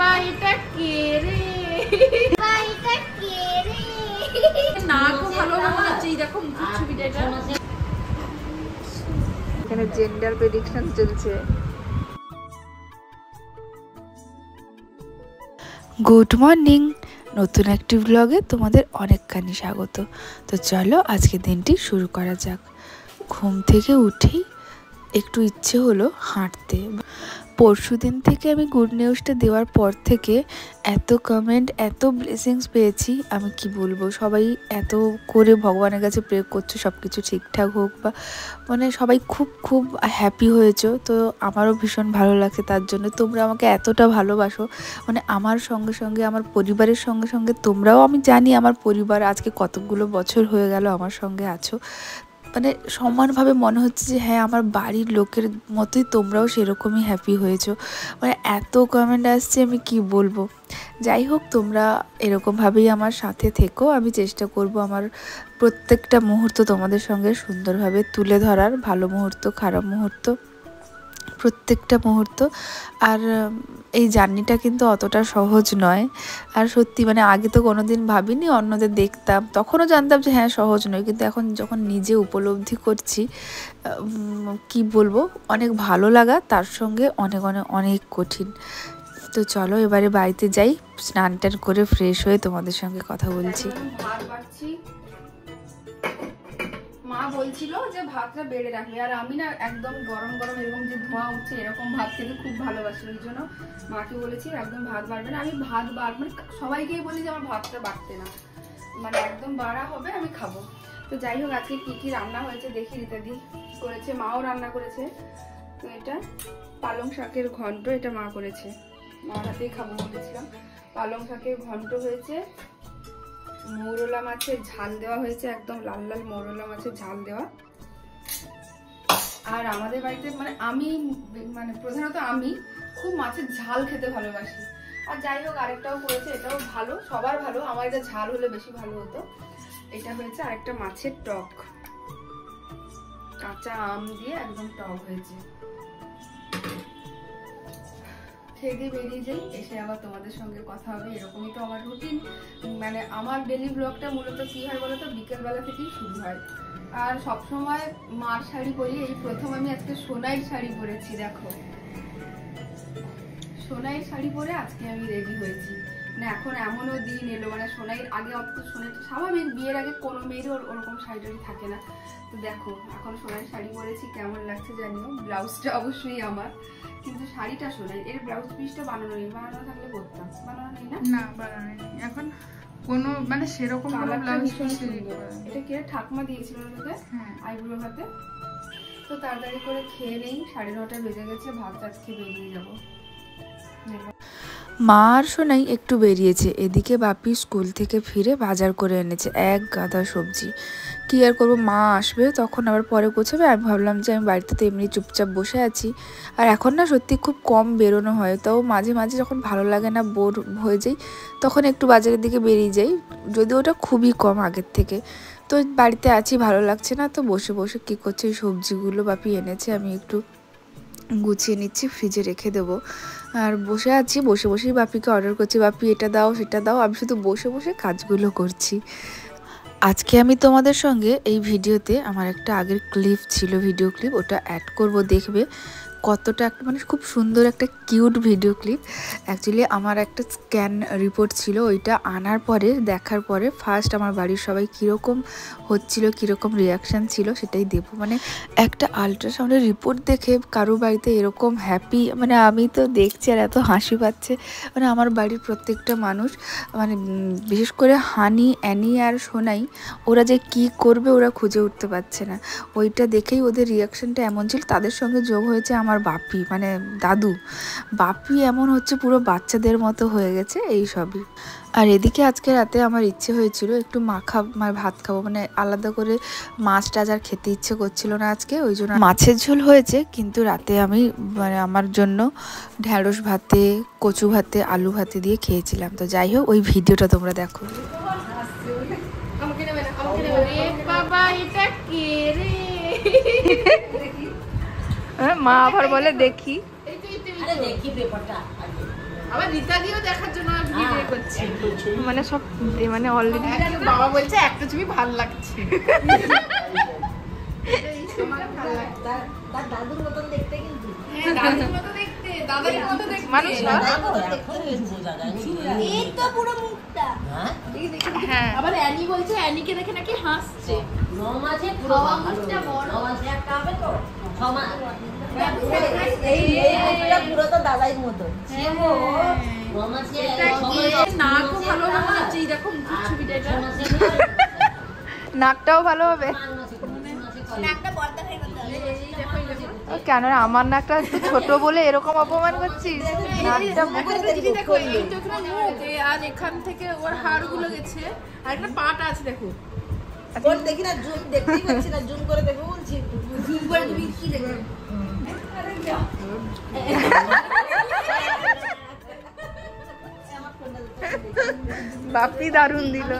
বাবা এটা কে রে? না খুব ভালো মনে হচ্ছে। এই দেখো ছবিটা, এখানে জেন্ডার প্রেডিকশন চলছে। গুড মর্নিং, নতুন একটি ব্লগে তোমাদের অনেকখানি স্বাগত। তো চলো আজকে দিনটি শুরু করা যাক। ঘুম থেকে উঠেই একটু ইচ্ছে হলো হাঁটতে। পরশু দিন থেকে আমি গুড নিউজটা দেওয়ার পর থেকে এত কমেন্ট, এত ব্লেসিংস পেয়েছি, আমি কি বলবো। সবাই এত করে ভগবানের কাছে প্রে করছো সব কিছু ঠিকঠাক হোক, বা মানে সবাই খুব খুব হ্যাপি হয়েছো। তো আমারও ভীষণ ভালো লাগছে তার জন্য। তোমরা আমাকে এতটা ভালোবাসো, মানে আমার সঙ্গে সঙ্গে আমার পরিবারের সঙ্গে সঙ্গে তোমরাও, আমি জানি আমার পরিবার আজকে কতগুলো বছর হয়ে গেল আমার সঙ্গে আছো। মানে সমানভাবে মনে হচ্ছে যে হ্যাঁ, আমার বাড়ির লোকের মতোই তোমরাও সেরকমই হ্যাপি হয়েছো। মানে এত কমেন্ট আসছে, আমি কি বলবো। যাই হোক, তোমরা এরকমভাবেই আমার সাথে থেকো। আমি চেষ্টা করব আমার প্রত্যেকটা মুহূর্ত তোমাদের সঙ্গে সুন্দরভাবে তুলে ধরার, ভালো মুহূর্ত, খারাপ মুহূর্ত, প্রত্যেকটা মুহূর্ত। আর এই জার্নিটা কিন্তু অতটা সহজ নয়। আর সত্যি মানে আগে তো কোনোদিন ভাবিনি, অন্যদের দেখতাম তখনও জানতাম যে হ্যাঁ সহজ নয়, কিন্তু এখন যখন নিজে উপলব্ধি করছি, কি বলবো, অনেক ভালো লাগা, তার সঙ্গে অনেক অনেক অনেক কঠিন। তো চলো এবারে বাড়িতে যাই, স্নান টান করে ফ্রেশ হয়ে তোমাদের সঙ্গে কথা বলছি। ভাত বাড়ছি। মা বলছিল যে ভাতটা বেড়ে রাখবে, আর আমি না একদম গরম গরম এরকম যে ধোঁয়া উঠছে এরকম ভাত খেতে খুব ভালোবাসি। ওই জন্য মাকে বলেছি একদম ভাত বাড়বে না। আমি ভাত মানে সবাইকেই বলি যে আমার ভাতটা বাড়তে না, মানে একদম বাড়া হবে, আমি খাবো। তো যাই হোক, আজকে কি কি রান্না হয়েছে দেখি। ইত্যাদি করেছে, মাও রান্না করেছে। তো এটা পালং শাকের ঘন্ট, এটা মা করেছে, মার হাতেই খাবো বলেছিলাম। পালং শাকের ঘন্ট হয়েছে, মৌরলা মাছের ঝাল দেওয়া হয়েছে, একদম লাল লাল মৌরলা মাছের ঝাল দেওয়া। আর আমাদের বাড়িতে মানে প্রধানত আমি খুব মাছের ঝাল খেতে ভালোবাসি। আর যাই হোক, আরেকটাও করেছে, এটাও ভালো, সবার ভালো, আমার এটা ঝাল হলে বেশি ভালো হতো। এটা হয়েছে আরেকটা মাছের টক, কাঁচা আম দিয়ে একদম টক হয়েছে। খেয়ে দিয়ে বেরিয়ে যাই, এসে আবার তোমাদের সঙ্গে কথা হবে। এরকমই তো আমার রুটিন। মানে আমার ডেলি ব্লগটা মূলত কি হয় বলতো, বিকেলবেলা থেকেই শুরু হয়। আর সবসময় মার শাড়ি পরি, এই প্রথম আমি আজকে সোনাইর শাড়ি পরেছি। দেখো, সোনাইয়ের শাড়ি পরে আজকে আমি রেডি হয়েছি। মানে এখন এমনও দিন এলো, মানে সোনাইয়ের আগে অত সোনাইটা স্বাভাবিক, বিয়ের আগে কোনো মেয়েরও ওরকম শাড়ি টাড়ি থাকে না। তো দেখো এখন সোনাইয়ের শাড়ি পরেছি, কেমন লাগছে জানিও। ব্লাউজটা অবশ্যই আমার, কিন্তু শাড়িটা সোনাই। এর ব্লাউজ পিসটা বানানো নেই, বানানো থাকলে করতাম, বানানো নেই না, না বানানো নেই এখন কোনো, মানে সেরকম ব্লাউজ পিস। এটা কে ঠাকুমা দিয়েছিল আমাকে আইবুড়ো ভাতে। তো তাড়াতাড়ি করে খেয়ে নেই, 9:30 বেজে গেছে, ভাত টাত খেয়ে বেরিয়ে যাবো। মা আর সোনাই একটু বেরিয়েছে, এদিকে বাপি স্কুল থেকে ফিরে বাজার করে এনেছে এক গাদা সবজি। কি আর করবো, মা আসবে তখন আবার পরে গোছাবে। আমি ভাবলাম যে আমি বাড়িতে তো এমনি চুপচাপ বসে আছি, আর এখন না সত্যি খুব কম বেরোনো হয়, তাও মাঝে মাঝে যখন ভালো লাগে না, বোর হয়ে যাই, তখন একটু বাজারের দিকে বেরিয়ে যাই, যদিও ওটা খুবই কম আগের থেকে। তো বাড়িতে আছি, ভালো লাগছে না, তো বসে বসে কী করছে, এই সবজিগুলো বাপি এনেছে, আমি একটু গুছিয়ে নিচ্ছি, ফ্রিজে রেখে দেবো। আর বসে আছি, বসে বসেই বাপিকে অর্ডার করছি, বাপি এটা দাও সেটা দাও, আমি শুধু বসে বসে কাজগুলো করছি। আজকে আমি তোমাদের সঙ্গে এই ভিডিওতে আমার একটা আগের ক্লিপ ছিল, ভিডিও ক্লিপ, ওটা অ্যাড করব, দেখবে কতটা একটা মানে খুব সুন্দর একটা কিউট ভিডিও ক্লিপ। অ্যাকচুয়ালি আমার একটা স্ক্যান রিপোর্ট ছিল, ওইটা আনার পরে দেখার পরে ফার্স্ট আমার বাড়ির সবাই কীরকম হচ্ছিল, কীরকম রিয়াকশান ছিল সেটাই দেবো। মানে একটা আলট্রাসাউন্ডের রিপোর্ট দেখে কারো বাড়িতে এরকম হ্যাপি, মানে আমি তো দেখছি আর এত হাসি পাচ্ছে। মানে আমার বাড়ির প্রত্যেকটা মানুষ, মানে বিশেষ করে হানি, অ্যানি আর সোনাই, ওরা যে কি করবে ওরা খুঁজে উঠতে পারছে না। ওইটা দেখেই ওদের রিয়াকশানটা এমন ছিল। তাদের সঙ্গে যোগ হয়েছে আমার বাপি, মানে দাদু। বাপি এমন হচ্ছে পুরো বাচ্চাদের মতো হয়ে গেছে এই সবই। আর এদিকে আজকে রাতে আমার ইচ্ছে হয়েছিল একটু ভাত খাবো, মানে আলাদা করে মাছ টাছ আর খেতে ইচ্ছে করছিল না আজকে, ওই জন্য মাছের ঝোল হয়েছে। কিন্তু রাতে আমি মানে আমার জন্য ঢ্যাঁড়স ভাতে, কচু ভাতে, আলু ভাতে দিয়ে খেয়েছিলাম। তো যাই হোক, ওই ভিডিওটা তোমরা দেখো। মা আবার বলে দেখি, আবার রীতাদিও দেখার জন্য ভিডিও করছে, মানে সব মানে অলরেডি বাবা বলছে একটা ছবি ভালো লাগছে। তার দাদুর মতন দেখতে কিন্তু দাদুর মতো দেখতে, দাদার মতো দেখতে মানুষ না? এই তো পুরো মুখটা। হ্যাঁ আবার অ্যানি বলছে অ্যানিকে দেখে নাকি হাসছে। 9 মাসে পুরো মুখটা বড়, 9 মাসে একটা হবে তো 6 মাস। এই মুখটা পুরো তো দাদাই মতো। সে গো 9 মাসে নাকও ভালো হবে মনে হচ্ছে, এই দেখো মুখের ছবিটা এটা। নাকটাও ভালো হবে। নাকটা বড় হয়ে গেল। কেন রে, আমার নাকটা একটু ছোট বলে এরকম অপমান করছিস? নাকটা দেখো এই তো এখানে মুখ, আর এখান থেকে ওর হাড়গুলো গেছে, আর একটা পাটা আছে দেখো। ওর দেখি না, জুম দেখতেই পাচ্ছি না, জুম করে দেখো বলছি। জুম করে তুমি কি দেখবে? বাপি দারুণ দিল।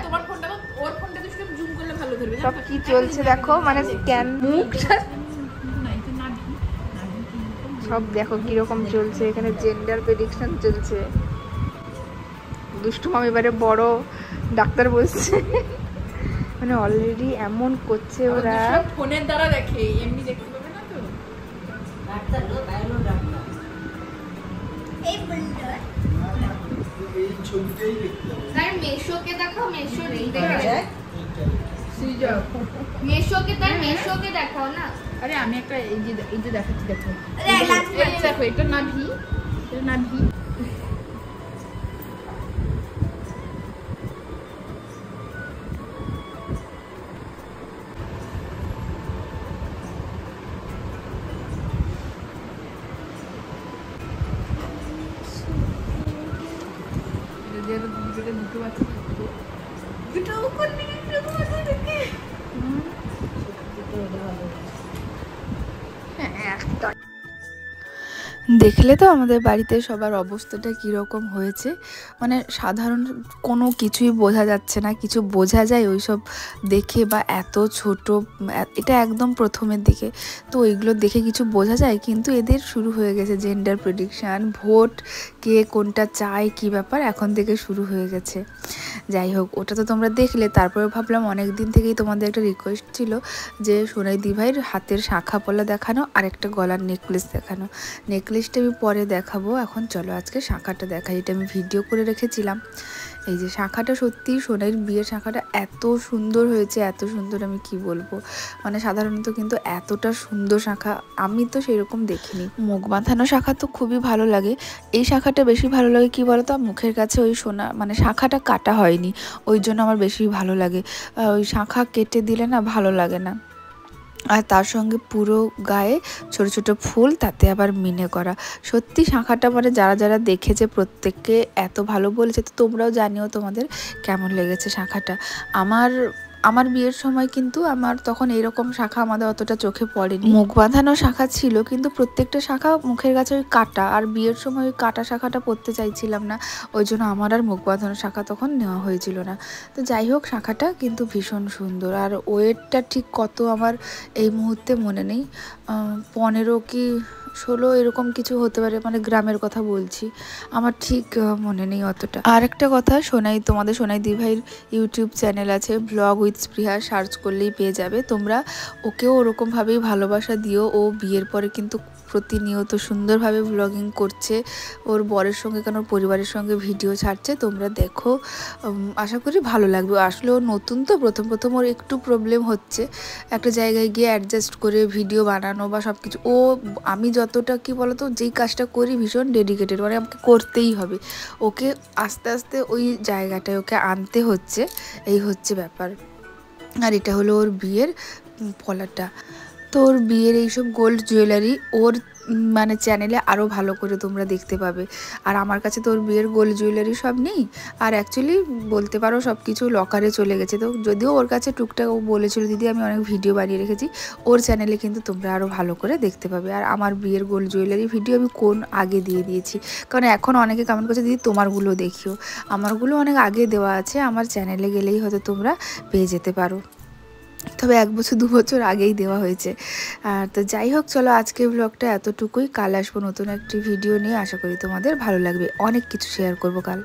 তোমার ফোনটা ওর ফোনটা দিয়ে জুম করলে ভালো ধরবে। সব কি চলছে দেখো, মানে স্ক্যান মুখটা সব দেখো কিরকম চলছে। এখানে জেন্ডার প্রেডিকশন চলছে। দুষ্টু মামি এবারে বড় ডাক্তার বলছে, মানে অলরেডি এমন করছে ওরা। ফোনের দ্বারা দেখে, এমনি দেখতে পাবে না তো। ডাক্তার হলো বাইরে ডাক্তার। এই বলটা এই ছবিটাই দেখতে হবে। তার মেশোকে দেখো, মেশো দেখে মেশোকে তার মেশোকে দেখাও না। আরে আমি একটা এই যে দেখাচ্ছি দেখো। আরে লাগবে এই দেখো, এটা নাভি, এটা নাভি। দুটো বাচ্চা থাকতো, দুটো কোন দিকে দুটো বাচ্চা থাকে। দেখলে তো আমাদের বাড়িতে সবার অবস্থাটা কীরকম হয়েছে। মানে সাধারণ কোনো কিছুই বোঝা যাচ্ছে না, কিছু বোঝা যায় ওইসব দেখে, বা এত ছোট, এটা একদম প্রথমের দিকে তো ওইগুলো দেখে কিছু বোঝা যায়। কিন্তু এদের শুরু হয়ে গেছে জেন্ডার প্রেডিকশান, ভোট, কে কোনটা চায়, কি ব্যাপার এখন থেকে শুরু হয়ে গেছে। যাই হোক, ওটা তো তোমরা দেখলে। তারপরে ভাবলাম অনেক দিন থেকেই তোমাদের একটা রিকোয়েস্ট ছিল যে সোনাই দিভাইয়ের হাতের শাঁখা পলা দেখানো আর একটা গলার নেকলেস দেখানো। নেকলেসটা আমি পরে দেখাবো, এখন চলো আজকে শাঁখাটা দেখাই। এটা আমি ভিডিও করে রেখেছিলাম। এই যে শাঁখাটা, সত্যি সোনাইয়ের বিয়ের শাঁখাটা এত সুন্দর হয়েছে, এত সুন্দর আমি কি বলবো। মানে সাধারণত কিন্তু এতটা সুন্দর শাঁখা আমি তো সেরকম দেখিনি। মুখ বাঁধানো শাঁখা তো খুবই ভালো লাগে, এই শাঁখাটা বেশি ভালো লাগে। কি বলতো, মুখের কাছে ওই সোনা মানে শাঁখাটা কাটা হয়নি, ওই জন্য আমার বেশি ভালো লাগে। ওই শাঁখা কেটে দিলে না ভালো লাগে না। আর তার সঙ্গে পুরো গায়ে ছোট ছোট ফুল, তাতে আবার মিনে করা। সত্যি শাঁখাটা মানে যারা যারা দেখেছে প্রত্যেককে এত ভালো বলেছে। তো তোমরাও জানিও তোমাদের কেমন লেগেছে শাঁখাটা। আমার বিয়ের সময় কিন্তু আমার তখন এরকম শাঁখা আমাদের অতটা চোখে পড়েনি। মুখ বাঁধানো শাঁখা ছিল, কিন্তু প্রত্যেকটা শাঁখা মুখের কাছে ওই কাটা, আর বিয়ের সময় ওই কাটা শাঁখাটা পরতে চাইছিলাম না, ওই জন্য আমার আর মুখ বাঁধানো শাঁখা তখন নেওয়া হয়েছিল না। তো যাই হোক, শাঁখাটা কিন্তু ভীষণ সুন্দর। আর ওয়েটটা ঠিক কত আমার এই মুহূর্তে মনে নেই, 15 কি 16 এরকম কিছু হতে পারে, মানে গ্রামের কথা বলছি, আমার ঠিক মনে নেই অতটা। আর একটা কথা, তোমাদের সোনাই দিভাইয়ের ইউটিউব চ্যানেল আছে, ব্লগ উইথ স্পৃহা, সার্চ করলেই পেয়ে যাবে। তোমরা ওকেও ওরকমভাবেই ভালোবাসা দিও। ও বিয়ের পরে কিন্তু প্রতিনিয়ত সুন্দরভাবে ব্লগিং করছে, ওর বরের সঙ্গে কেন পরিবারের সঙ্গে ভিডিও ছাড়ছে, তোমরা দেখো, আশা করি ভালো লাগবে। আসলে ও নতুন তো, প্রথম ওর একটু প্রবলেম হচ্ছে একটা জায়গায় গিয়ে অ্যাডজাস্ট করে ভিডিও বানানো বা সব কিছু। আমি যতটা কি বলতো, যেই কাজটা করি ভীষণ ডেডিকেটেড, মানে আমাকে করতেই হবে, ওকে আস্তে আস্তে ওই জায়গাটায় ওকে আনতে হচ্ছে, এই হচ্ছে ব্যাপার। আর এটা হলো ওর বিয়ের পলাটা। তো ওর বিয়ের এইসব গোল্ড জুয়েলারি ওর মানে চ্যানেলে আরও ভালো করে তোমরা দেখতে পাবে। আর আমার কাছে তো ওর বিয়ের গোল্ড জুয়েলারি সব নেই, আর অ্যাকচুয়ালি বলতে পারো সব কিছু লকারে চলে গেছে। তো যদিও ওর কাছে টুকটাক ও বলেছিল, দিদি আমি অনেক ভিডিও বানিয়ে রেখেছি, ওর চ্যানেলে কিন্তু তোমরা আরও ভালো করে দেখতে পাবে। আর আমার বিয়ের গোল্ড জুয়েলারি ভিডিও আমি আগে দিয়ে দিয়েছি, কারণ এখন অনেকে কমেন্ট করছে দিদি তোমারগুলো দেখিও। আমারগুলো অনেক আগে দেওয়া আছে, আমার চ্যানেলে গেলেই হয়তো তোমরা পেয়ে যেতে পারো। তবে 1 বছর 2 বছর আগেই দেওয়া হয়েছে। তো যাই হোক, চলো আজকের ব্লগটা এতটুকুই। কাল আসবো নতুন একটি ভিডিও নিয়ে, আশা করি তোমাদের ভালো লাগবে। অনেক কিছু শেয়ার করবো কাল।